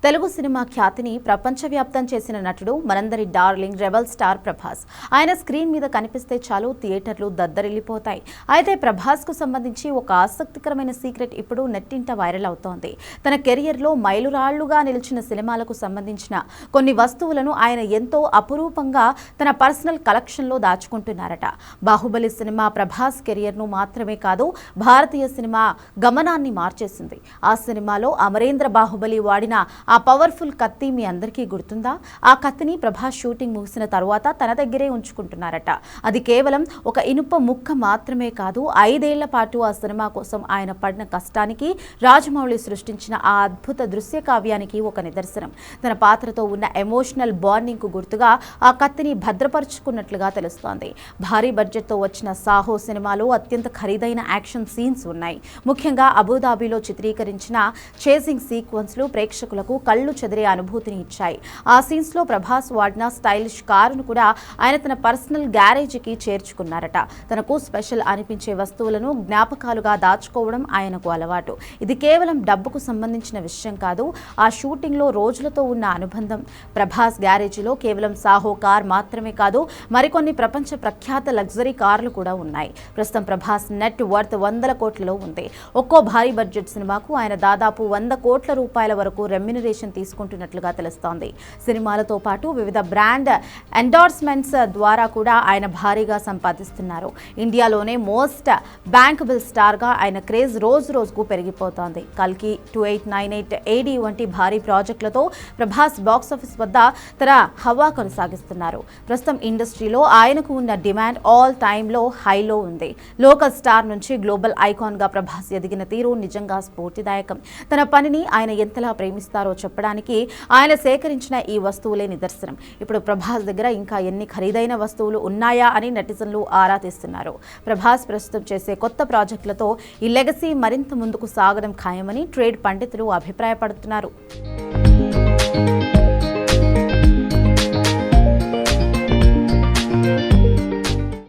Telugu cinema ఖ్యాతిని ప్రపంచవ్యాప్తం చేసిన నటుడు మనందరి డార్లింగ్ రెబల్ స్టార్ ప్రభాస్. ఆయన స్క్రీన్ మీద కనిపిస్తే చాలు థియేటర్లు దద్దరిల్లిపోతాయి. అయితే ప్రభాస్ కు సంబంధించి ఒక ఆసక్తికరమైన సీక్రెట్ ఇప్పుడు నెట్టింట వైరల్ అవుతోంది. తన కెరియర్లో మైలురాళ్లుగా నిలిచిన సినిమాలకు సంబంధించిన కొన్ని వస్తువులను ఆయన ఎంతో అపురూపంగా తన పర్సనల్ కలెక్షన్లో దాచుకుంటున్నారట. బాహుబలి సినిమా ప్రభాస్ కెరియర్ను మాత్రమే కాదు, భారతీయ సినిమా గమనాన్ని మార్చేసింది. ఆ సినిమాలో అమరేంద్ర బాహుబలి వాడిన ఆ పవర్ఫుల్ కత్తి మీ అందరికీ గుర్తుందా? ఆ కత్తిని ప్రభాస్ షూటింగ్ ముగిసిన తరువాత తన దగ్గరే ఉంచుకుంటున్నారట. అది కేవలం ఒక ఇనుప ముక్క మాత్రమే కాదు, 5 ఏళ్ల పాటు ఆ సినిమా కోసం ఆయన పడిన కష్టానికి, రాజమౌళి సృష్టించిన ఆ అద్భుత దృశ్య కావ్యానికి ఒక నిదర్శనం. తన పాత్రతో ఉన్న ఎమోషనల్ బాండింగ్ కు గుర్తుగా ఆ కత్తిని భద్రపరుచుకున్నట్లుగా తెలుస్తోంది. భారీ బడ్జెట్తో వచ్చిన సాహో సినిమాలో అత్యంత ఖరీదైన యాక్షన్ సీన్స్ ఉన్నాయి. ముఖ్యంగా అబుదాబిలో చిత్రీకరించిన చేసింగ్ సీక్వెన్స్లు ప్రేక్షకులకు కళ్ళు చెదిరే అనుభూతిని ఇచ్చాయి. ఆ సీన్స్ లో ప్రభాస్ వాడిన స్టైలిష్ కారును కూడా ఆయన తన పర్సనల్ గ్యారేజీకి చేర్చుకున్నారట. తనకు స్పెషల్ అనిపించే వస్తువులను జ్ఞాపకాలుగా దాచుకోవడం ఆయనకు అలవాటు. ఇది కేవలం డబ్బుకు సంబంధించిన విషయం కాదు, ఆ షూటింగ్ లో రోజులతో ఉన్న అనుబంధం. ప్రభాస్ గ్యారేజీలో కేవలం సాహో కార్ మాత్రమే కాదు, మరికొన్ని ప్రపంచ ప్రఖ్యాత లగ్జరీ కార్లు కూడా ఉన్నాయి. ప్రస్తుతం ప్రభాస్ నెట్ వర్త్ 100 కోట్లలో ఉంది. ఒక్కో భారీ బడ్జెట్ సినిమాకు ఆయన దాదాపు 100 కోట్ల రూపాయల వరకు రెమ్యునరేషన్ తీసుకుంటున్నట్లుగా తెలుస్తోంది. సినిమాలతో పాటు వివిధ బ్రాండ్ ఎండార్స్మెంట్స్ ద్వారా కూడా ఆయన భారీగా సంపాదిస్తున్నారు. ఇండియాలోనే మోస్ట్ బ్యాంకబుల్ స్టార్ గా ఆయన క్రేజ్ రోజు రోజుకు పెరిగిపోతోంది. కల్కి 2898 AD వంటి భారీ ప్రాజెక్టులతో ప్రభాస్ బాక్సాఫీస్ వద్ద తన హవా కొనసాగిస్తున్నారు. ప్రస్తుతం ఇండస్ట్రీలో ఆయనకు ఉన్న డిమాండ్ ఆల్ టైమ్ లో హైలో ఉంది. లోకల్ స్టార్ నుంచి గ్లోబల్ ఐకాన్ గా ప్రభాస్ ఎదిగిన తీరు నిజంగా స్ఫూర్తిదాయకం. తన పనిని ఆయన ఎంతలా ప్రేమిస్తారో చెప్పడానికి ఆయన సేకరించిన ఈ వస్తువులే నిదర్శనం. ఇప్పుడు ప్రభాస్ దగ్గర ఇంకా ఎన్ని ఖరీదైన వస్తువులు ఉన్నాయా అని నెటిజన్లు ఆరా తీస్తున్నారు. ప్రభాస్ ప్రస్తుతం చేసే కొత్త ప్రాజెక్టులతో ఈ లెగసీ మరింత ముందుకు సాగడం ఖాయమని ట్రేడ్ పండితులు అభిప్రాయపడుతున్నారు.